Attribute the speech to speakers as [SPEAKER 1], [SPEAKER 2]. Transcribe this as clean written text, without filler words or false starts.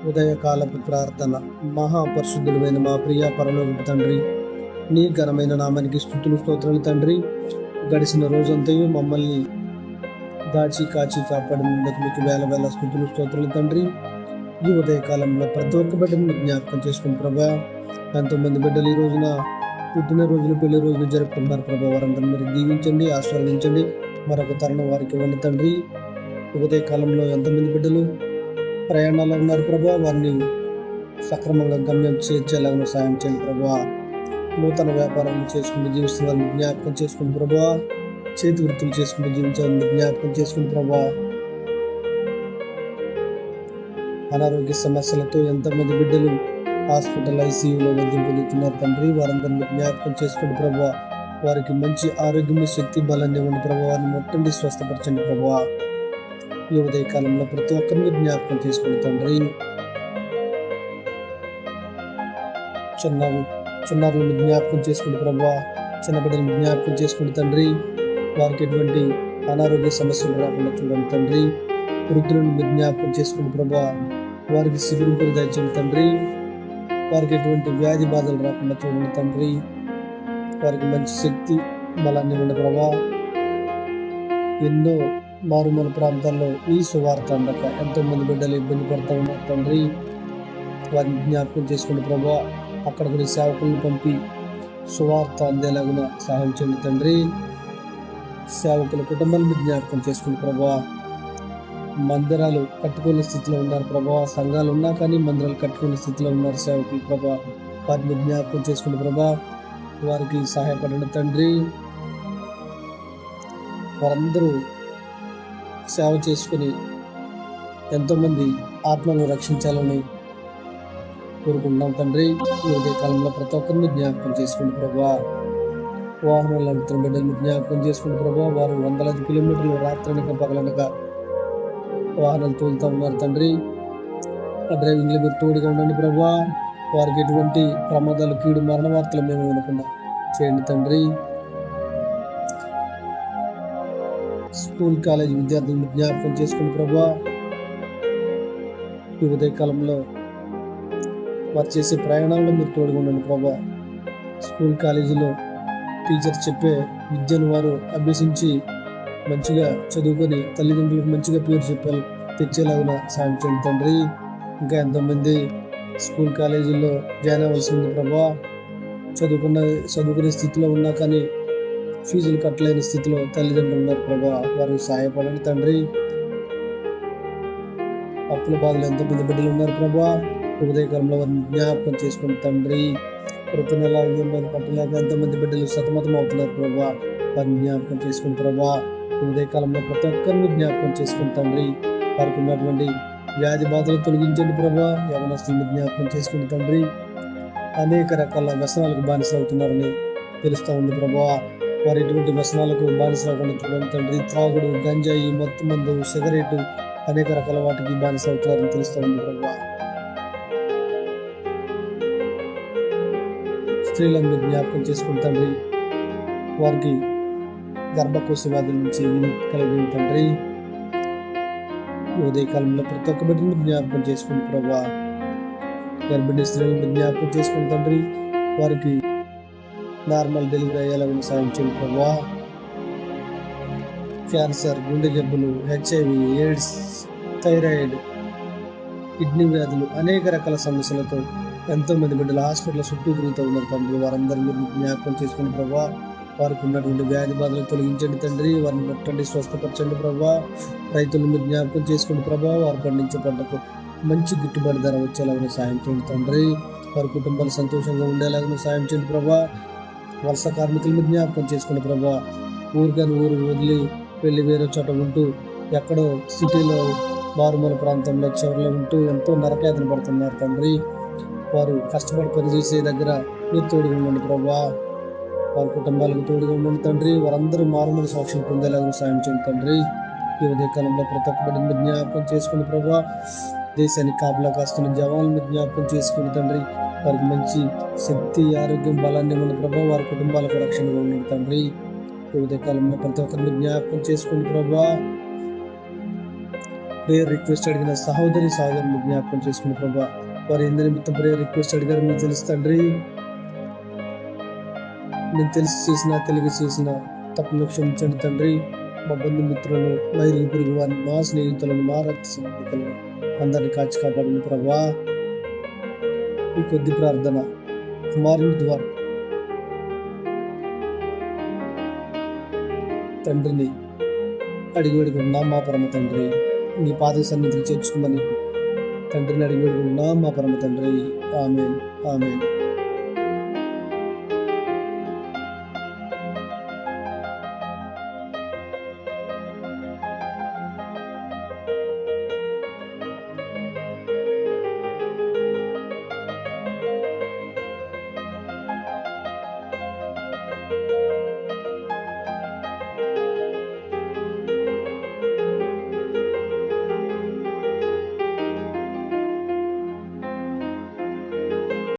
[SPEAKER 1] ఉదయకాలపు ప్రార్థన. మహాపరిశుద్ధుడైన మా ప్రియ పరలోకపు తండ్రి, నీ ఘనమైన నామానికి స్తుతులు స్తోత్రాలు తండ్రి. గడిచిన రోజంతయు మమ్మల్ని దాచి కాచి కాపాడినందుకు మీకు వేల వేల స్తుతులు స్తోత్రాలు తండ్రి. ఈ ఉదయకాలంలో ప్రతి ఒక్క బిడ్డను జ్ఞాపకం చేసుకుని ప్రభా, ఎంతోమంది బిడ్డలు ఈ రోజున పుట్టిన రోజులు, పెళ్లి రోజులు జరుపుకుంటున్నారు ప్రభా. వారందరూ మీరు దీవించండి, ఆశీర్వదించండి. మరొక తరుణం వారికి ఇవ్వండి తండ్రి. ఉదయకాలంలో ఎంతమంది బిడ్డలు ప్రయాణాలు ఉన్నారు ప్రభా, వారిని సక్రమంగా గమ్యం చేర్చేలాగా సాయం చేయండి ప్రభా. నూతన వ్యాపారాలు చేసుకుంటూ జీవిస్తున్న వారిని జ్ఞాపకం చేసుకుని ప్రభా, చేతి వృత్తులు చేసుకుంటూ జీవించాలని జ్ఞాపకం చేసుకుని ప్రభా. అనారోగ్య సమస్యలతో ఎంతమంది బిడ్డలు హాస్పిటల్ ఐసీయూలో వైద్యం పొందుతున్నారు తండ్రి. వారందరినీ జ్ఞాపకం చేసుకుని ప్రభా, వారికి మంచి ఆరోగ్యం, శక్తి, బలాన్ని ఇవ్వండి ప్రభా. వారిని మొట్టండి స్వస్థపరచండి ప్రభా. ఈ ఉదయకాలంలో ప్రతి ఒక్కరిని జ్ఞాపకం చేసుకుని తండ్రి. చిన్నారులను జ్ఞాపకం చేసుకుని ప్రభా, చిన్న బిడ్డలను జ్ఞాపకం చేసుకుని తండ్రి. వారికి ఎటువంటి అనారోగ్య సమస్యలు రాకుండా చూడండి తండ్రి. వృద్ధులను మీరు జ్ఞాపకం చేసుకుని ప్రభా, వారికి శిబిరింపులు దయచేయండి తండ్రి. వారికి ఎటువంటి వ్యాధి బాధలు రాకుండా చూడండి తండ్రి. వారికి మంచి శక్తి, బలాన్ని ఇవ్వండి ప్రభా. ఎన్నో మారుమూల ప్రాంతాల్లో ఈ సువార్త అందక ఎంతో మంది బిడ్డలు ఇబ్బంది పడుతూ ఉన్నారు తండ్రి. వారిని జ్ఞాపకం చేసుకుని ప్రభా, అక్కడ కొన్ని సేవకులను పంపి సువార్త అందేలాగున సహాయం చేయండి తండ్రి. సేవకుల కుటుంబాలను జ్ఞాపకం చేసుకుని ప్రభా. మందిరాలు కట్టుకునే స్థితిలో ఉన్నారు ప్రభా. సంఘాలు ఉన్నా కానీ మందిరాలు కట్టుకునే స్థితిలో ఉన్నారు సేవకులు ప్రభా. వారిని జ్ఞాపకం చేసుకుని ప్రభా, వారికి సహాయపడండి తండ్రి. వారందరూ సేవ చేసుకుని ఎంతోమంది ఆత్మలను రక్షించాలని కోరుకుంటున్నాం తండ్రి. ఈ ఉదయకాలంలో ప్రతి ఒక్కరిని జ్ఞాపకం చేసుకుని ప్రభా. వాహనాలు నడుపుతున్న బిడ్డలను జ్ఞాపకం చేసుకుని ప్రభా. వారు వందలాది కిలోమీటర్లు రాత్రనక పగలనక వాహనాలు తోలుతూ ఉన్నారు తండ్రి. ఆ డ్రైవింగ్లో మీరు తోడుగా ఉండండి ప్రభా. వారికి ఎటువంటి ప్రమాదాలు, కీడు, మరణ వార్తలు మేము వినకుండా చేయండి తండ్రి. స్కూల్, కాలేజ్ విద్యార్థులను జ్ఞాపకం చేసుకుని ప్రభా. ఈ ఉదయకాలంలో వారు చేసే ప్రయాణాల్లో మీరు తోడుగా ఉండండి ప్రభా. స్కూల్, కాలేజీలో టీచర్ చెప్పే విద్యను వారు అభ్యసించి మంచిగా చదువుకొని తల్లిదండ్రులకు మంచిగా పేరు తెచ్చేలాగా సాయం చేయండి తండ్రి. ఇంకా ఎంతోమంది స్కూల్, కాలేజీల్లో జాయిన్ అవ్వాల్సి ఉంది ప్రభా. చదువుకునే స్థితిలో ఉన్నా కానీ ఫీజులు కట్టలేని స్థితిలో తల్లిదండ్రులు ఉన్నారు ప్రభా. వారికి సహాయపడండి తండ్రి. అప్పుల బాధలు ఎంతోమంది బిడ్డలు ఉన్నారు ప్రభా. ఉదయకాలంలో వారిని జ్ఞాపకం చేసుకుని తండ్రి. ప్రతి నెల ఈఎంఐ కట్టలేక ఎంతోమంది బిడ్డలు సతమతం అవుతున్నారు ప్రభా. వారిని జ్ఞాపకం చేసుకుని ప్రభా. ఉదయకాలంలో ప్రతి ఒక్కరిని జ్ఞాపకం చేసుకుని తండ్రి. వారికి ఉన్నటువంటి వ్యాధి బాధలు తొలగించండి ప్రభా. యవనస్తులను జ్ఞాపకం చేసుకుని తండ్రి. అనేక రకాల వ్యసనాలకు బానిసలు అవుతున్నారని తెలుస్తూ ఉంది ప్రభా. వారు ఎటువంటి వ్యసనాలకు బానిసలు అవ్వకుండా చూడండి తండ్రి. త్రాగుడు, గంజాయి, మత్తు మందు, సిగరెట్, అనేక రకాల వాటికి బానిసలు అవుతున్నారని తెలుస్తూ ఉంది ప్రభా. స్త్రీలను మీరు జ్ఞాపకం చేసుకుని తండ్రి. వారికి గర్భకోశ వ్యాధుల నుంచి కలిగి తండ్రి. ఉదయకాలంలో ప్రతి ఒక్క బిడ్డను జ్ఞాపకం చేసుకుని ప్రభా. గర్భిణీ స్త్రీలను జ్ఞాపకం చేసుకుని తండ్రి. వారికి నార్మల్ డెలివరీ అయ్యేలా సాయం చేయండి ప్రభా. క్యాన్సర్, గుండె జబ్బులు, హెచ్ఐవి, ఎయిడ్స్, థైరాయిడ్, కిడ్నీ వ్యాధులు, అనేక రకాల సమస్యలతో ఎంతోమంది బిడ్డలు హాస్పిటల్ చుట్టూ తిరుగుతూ ఉన్నారు తండ్రి. వారందరినీ జ్ఞాపకం చేసుకుని ప్రభా. వారికి ఉన్నటువంటి వ్యాధి బాధలు తొలగించండి తండ్రి. వారిని ముట్టండి, స్వస్థపరచండి ప్రభా. రైతులను మీరు జ్ఞాపకం చేసుకుని ప్రభా. వారు పండించే పంటకు మంచి గిట్టుబాటు ధర వచ్చేలాగా సాయం చేయండి తండ్రి. వారి కుటుంబాలు సంతోషంగా ఉండేలాగా సాయం చేయండి ప్రభా. వలస కార్మికులను జ్ఞాపకం చేసుకుని ప్రభా. ఊరు వదిలి వెళ్ళి వేరే చోట ఉంటూ ఎక్కడో సిటీలో మారుమూల ప్రాంతంలో చివరిలో ఉంటూ ఎంతో నరకయాతన పడుతున్నారు తండ్రి. వారు కష్టపడి పనిచేసే దగ్గర మీరు తోడుగా ఉండండి ప్రభా. వారి కుటుంబాలకు తోడుగా ఉండండి తండ్రి. వారందరూ మారుమూల సాక్షులు పొందేలాగా సాయం చేయండి తండ్రి. ఈ ఉదయకాలంలో ప్రతి ఒక్క బిడ్డను జ్ఞాపకం చేసుకుని ప్రభా. దేశానికి కాపలా కాస్తున్న జవాన్లను జ్ఞాపకం చేసుకుని తండ్రి. వారికి మంచి శక్తి, ఆరోగ్యం, బలాన్ని ఇవ్వండి ప్రభా. వారి కుటుంబాలకు రక్షణగా ఉండండి తండ్రి. ఈ ఉదయకాలంలో ప్రతి ఒక్కరిని జ్ఞాపకం చేసుకుని ప్రభా. ప్రేయర్ రిక్వెస్ట్ అడిగిన సహోదరుని జ్ఞాపకం చేసుకుని ప్రభా, వారి ఎందు నిమిత్తం ప్రేయర్ రిక్వెస్ట్ అడిగారు మీకు తెలుసు తండ్రి. నేను తెలిసి చేసిన తెలివి చేసిన తప్పులు క్షమించండి తండ్రి. మా బంధుమిత్రులను, మా ఇరుగు పొరుగు వారిని, మా స్నేహితులను, మా రక్త సంబంధికులను అందరినీ కాచి కాపాడండి ప్రభా. ఈ కొద్ది ప్రార్థన కుమారుని ద్వారా తండ్రిని అడిగి వేడుకుంటున్నా మా పరమ తండ్రి. నీ పాద సన్నిధికి చేర్చుకోమని తండ్రిని అడిగి వేడుకుంటున్నా మా పరమ తండ్రి. ఆమేన్, ఆమేన్.